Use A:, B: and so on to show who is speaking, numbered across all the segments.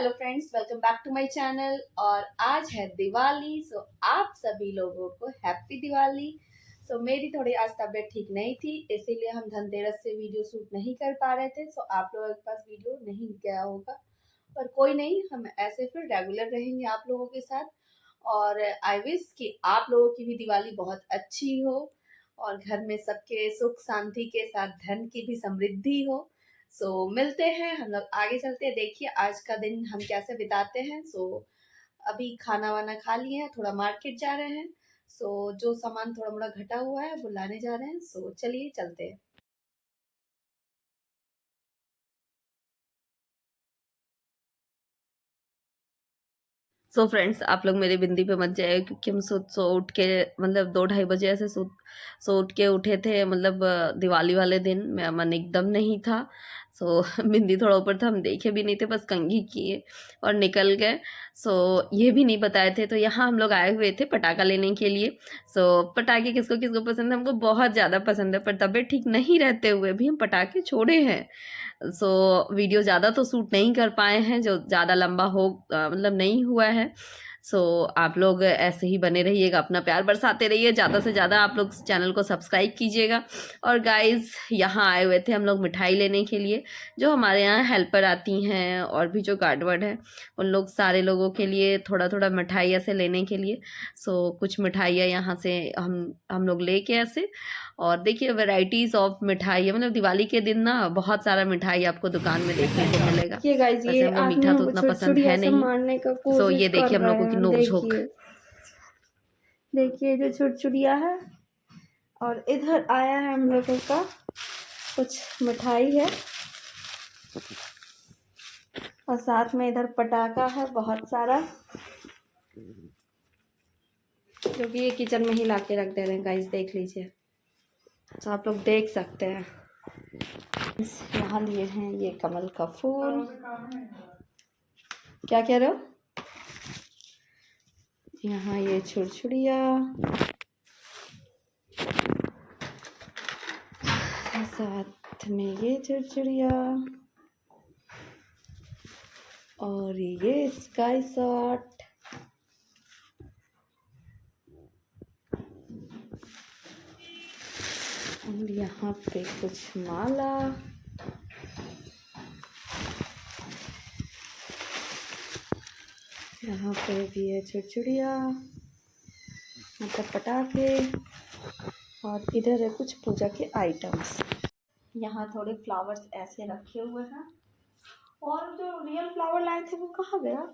A: Hello friends, welcome back to my channel. और आज है दिवाली। आप सभी लोगों को हैप्पी दिवाली। मेरी थोड़ी आज तबीयत ठीक नहीं थी, इसीलिए हम धनतेरस से वीडियो शूट नहीं कर पा रहे थे। आप लोगों के पास वीडियो नहीं गया होगा, पर कोई नहीं, हम ऐसे फिर रेगुलर रहेंगे आप लोगों के साथ। और आई विश कि आप लोगों की भी दिवाली बहुत अच्छी हो और घर में सबके सुख शांति के साथ धन की भी समृद्धि हो। मिलते हैं, हम लोग आगे चलते हैं। देखिए आज का दिन हम कैसे बिताते हैं। अभी खाना वाना खा लिए हैं, थोड़ा मार्केट जा रहे हैं। जो सामान थोड़ा मोड़ा घटा हुआ है वो लाने जा रहे हैं। चलिए चलते हैं।
B: फ्रेंड्स, आप लोग मेरी बिंदी पे मत जाए, क्योंकि हम सो उठ के मतलब 2-2:30 बजे ऐसे सो उठ के उठे थे। मतलब दिवाली वाले दिन मेरा मन एकदम नहीं था। बिंदी थोड़ा ऊपर था, हम देखे भी नहीं थे, बस कंघी किए और निकल गए। ये भी नहीं बताए थे। तो यहाँ हम लोग आए हुए थे पटाखा लेने के लिए। पटाखे किसको किसको पसंद है, हमको बहुत ज़्यादा पसंद है, पर तबीयत ठीक नहीं रहते हुए भी हम पटाखे छोड़े हैं। वीडियो ज़्यादा तो शूट नहीं कर पाए हैं, जो ज़्यादा लंबा मतलब नहीं हुआ है। आप लोग ऐसे ही बने रहिएगा, अपना प्यार बरसाते रहिए, ज़्यादा से ज़्यादा आप लोग चैनल को सब्सक्राइब कीजिएगा। और गाइज, यहाँ आए हुए थे हम लोग मिठाई लेने के लिए। जो हमारे यहाँ हेल्पर आती हैं और भी जो गार्ड वार्ड है, उन लोग सारे लोगों के लिए थोड़ा थोड़ा मिठाई ऐसे लेने के लिए। कुछ मिठाइयाँ यहाँ से हम लोग लेके ऐसे। और देखिए वैरायटीज ऑफ मिठाई है, मतलब दिवाली के दिन ना बहुत सारा मिठाई आपको दुकान में देखने को मिलेगा।
A: ये गाइस, ये
B: हमको
A: आदमी
B: मीठा तो
A: हमको
B: उतना पसंद
A: छुरछुरी
B: है
A: ऐसे
B: नहीं।
A: मारने का कोशिश
B: ये देखिए
A: कर
B: हम
A: रहे
B: लोगों की
A: हैं।
B: नोक झोंक।
A: देखिए जो छुरछुरिया है। और इधर आया है हम लोगों का कुछ मिठाई है, और साथ में इधर पटाखा है बहुत सारा, जो कि ये किचन में ही ला के रख दे रहे हैं। गाइस देख लीजिए, तो आप लोग देख सकते हैं। यहाँ लिए हैं ये कमल का फूल। क्या कह रहे हो? यहाँ ये छुरछुरिया, साथ में ये छुरछुरिया, और ये स्काई शॉट, और यहाँ पे कुछ माला, यहाँ पे भी है छुरछुरिया मतलब पटाखे, और इधर है कुछ पूजा के आइटम्स। यहाँ थोड़े फ्लावर्स ऐसे रखे हुए हैं, और जो रियल फ्लावर लाए थे वो कहाँ गया?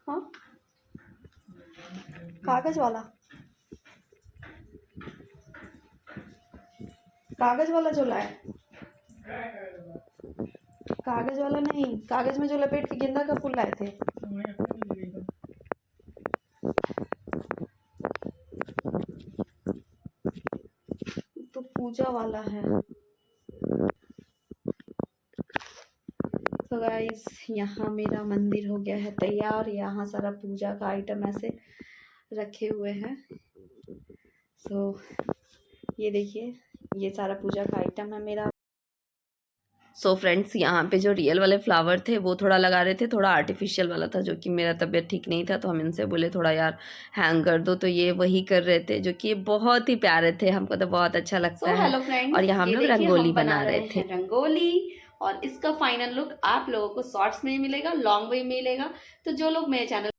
A: हाँ, कागज वाला जो लाए, कागज वाला नहीं, कागज में जो लपेट के गेंदा का फूल लाए थे। तो पूजा वाला है। तो गाइस, यहाँ मेरा मंदिर हो गया है तैयार। यहाँ सारा पूजा का आइटम ऐसे रखे हुए हैं। ये देखिए, ये सारा पूजा का आइटम है मेरा। फ्रेंड्स, यहाँ पे जो रियल वाले फ्लावर थे वो थोड़ा लगा रहे थे, थोड़ा आर्टिफिशियल वाला था, जो कि मेरा तबीयत ठीक नहीं था, तो हम इनसे बोले थोड़ा यार हैंग कर दो, तो ये वही कर रहे थे, जो कि बहुत ही प्यारे थे, हमको तो बहुत अच्छा लगता है। हेलो फ्रेंड्स,
B: और यहाँ हम लोग रंगोली बना रहे थे।
A: रंगोली, और इसका फाइनल लुक आप लोगों को शॉर्ट्स में मिलेगा, लॉन्ग में मिलेगा। तो जो लोग मेरे चैनल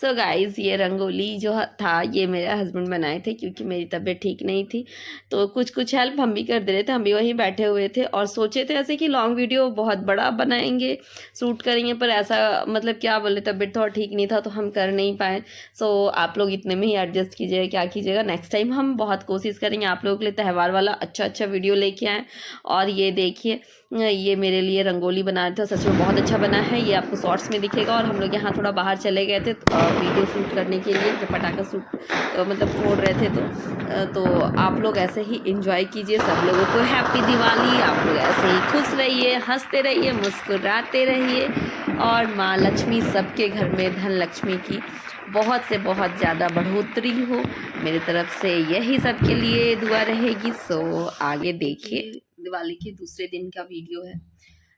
B: गाइज, ये रंगोली जो था ये मेरे हस्बैंड बनाए थे, क्योंकि मेरी तबीयत ठीक नहीं थी, तो कुछ हेल्प हम भी कर दे रहे थे। हम भी वहीं बैठे हुए थे और सोचे थे ऐसे कि लॉन्ग वीडियो बहुत बड़ा बनाएंगे, शूट करेंगे, पर ऐसा मतलब क्या बोले, तबीयत थोड़ा ठीक नहीं था तो हम कर नहीं पाए। आप लोग इतने में ही एडजस्ट कीजिएगा, क्या कीजिएगा। नेक्स्ट टाइम हम बहुत कोशिश करेंगे आप लोगों के लिए त्यौहार वाला अच्छा वीडियो लेके आएँ। और ये देखिए, ये मेरे लिए रंगोली बना रहे थे, सच में बहुत अच्छा बना है। ये आपको शॉर्ट्स में दिखेगा। और हम लोग यहाँ थोड़ा बाहर चले गए थे वीडियो शूट करने के लिए, जब पटाखा शूट मतलब फोड़ रहे थे तो आप लोग ऐसे ही एंजॉय कीजिए। सब लोगों को हैप्पी दिवाली। आप लोग ऐसे ही खुश रहिए, हंसते रहिए, मुस्कुराते रहिए और माँ लक्ष्मी सबके घर में धन लक्ष्मी की बहुत से बहुत ज़्यादा बढ़ोतरी हो। मेरी तरफ से यही सबके लिए दुआ रहेगी। सो आगे देखिए, दिवाली के दूसरे दिन का वीडियो है।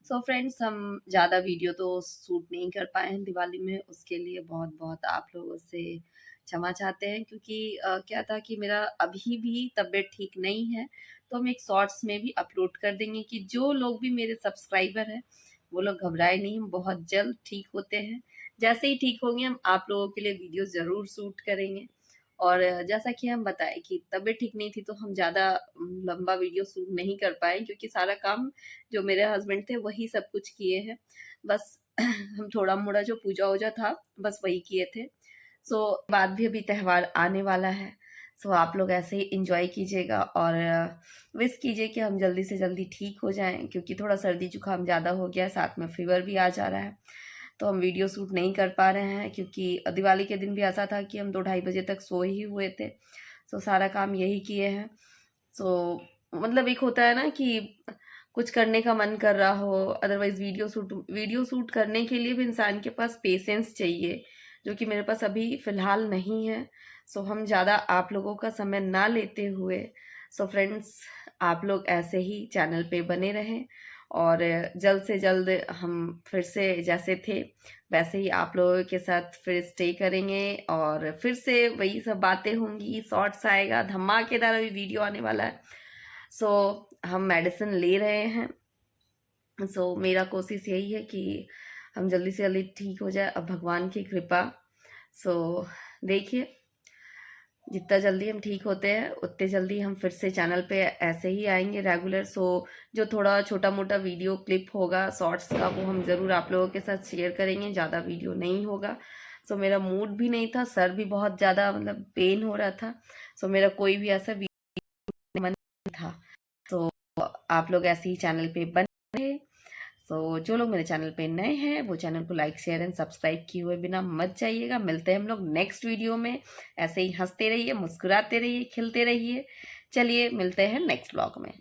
B: सो फ्रेंड्स, हम ज़्यादा वीडियो तो शूट नहीं कर पाए हैं दिवाली में, उसके लिए बहुत बहुत आप लोगों से क्षमा चाहते हैं। क्योंकि क्या था कि मेरा अभी भी तबीयत ठीक नहीं है, तो हम एक शॉर्ट्स में भी अपलोड कर देंगे कि जो लोग भी मेरे सब्सक्राइबर हैं वो लोग घबराए नहीं, हम बहुत जल्द ठीक होते हैं। जैसे ही ठीक होंगे हम आप लोगों के लिए वीडियो ज़रूर शूट करेंगे। और जैसा कि हम बताएं कि तबीयत ठीक नहीं थी तो हम ज़्यादा लंबा वीडियो शूट नहीं कर पाए, क्योंकि सारा काम जो मेरे हस्बैंड थे वही सब कुछ किए हैं। बस हम थोड़ा मोड़ा जो पूजा वूजा था बस वही किए थे। सो बाद भी अभी त्यौहार आने वाला है। सो आप लोग ऐसे ही इंजॉय कीजिएगा और विश कीजिए कि हम जल्दी से जल्दी ठीक हो जाएं, क्योंकि थोड़ा सर्दी जुकाम ज़्यादा हो गया है, साथ में फीवर भी आ जा रहा है। तो हम वीडियो शूट नहीं कर पा रहे हैं, क्योंकि दिवाली के दिन भी ऐसा था कि हम 2 ढाई बजे तक सो ही हुए थे। सो सारा काम यही किए हैं। सो मतलब एक होता है ना कि कुछ करने का मन कर रहा हो, अदरवाइज वीडियो शूट करने के लिए भी इंसान के पास पेशेंस चाहिए, जो कि मेरे पास अभी फ़िलहाल नहीं है। सो हम ज़्यादा आप लोगों का समय ना लेते हुए, सो फ्रेंड्स, आप लोग ऐसे ही चैनल पे बने रहें और जल्द से जल्द हम फिर से जैसे थे वैसे ही आप लोगों के साथ फिर स्टे करेंगे और फिर से वही सब बातें होंगी, शॉर्ट्स आएगा, धमाकेदार अभी वीडियो आने वाला है। सो हम मेडिसिन ले रहे हैं। सो मेरा कोशिश यही है कि हम जल्दी से जल्दी ठीक हो जाए, अब भगवान की कृपा। सो देखिए, जितना जल्दी हम ठीक होते हैं उतने जल्दी हम फिर से चैनल पे ऐसे ही आएंगे रेगुलर। सो जो थोड़ा छोटा मोटा वीडियो क्लिप होगा शॉर्ट्स का वो हम ज़रूर आप लोगों के साथ शेयर करेंगे, ज़्यादा वीडियो नहीं होगा। सो मेरा मूड भी नहीं था, सर भी बहुत ज़्यादा मतलब पेन हो रहा था। सो मेरा कोई भी ऐसा वीडियो मन नहीं था। तो आप लोग ऐसे ही चैनल पे बने रहे। सो जो लोग मेरे चैनल पे नए हैं वो चैनल को लाइक शेयर एंड सब्सक्राइब किए हुए बिना मत जाइएगा। मिलते हैं हम लोग नेक्स्ट वीडियो में। ऐसे ही हंसते रहिए, मुस्कुराते रहिए, खिलते रहिए। चलिए मिलते हैं नेक्स्ट व्लॉग में।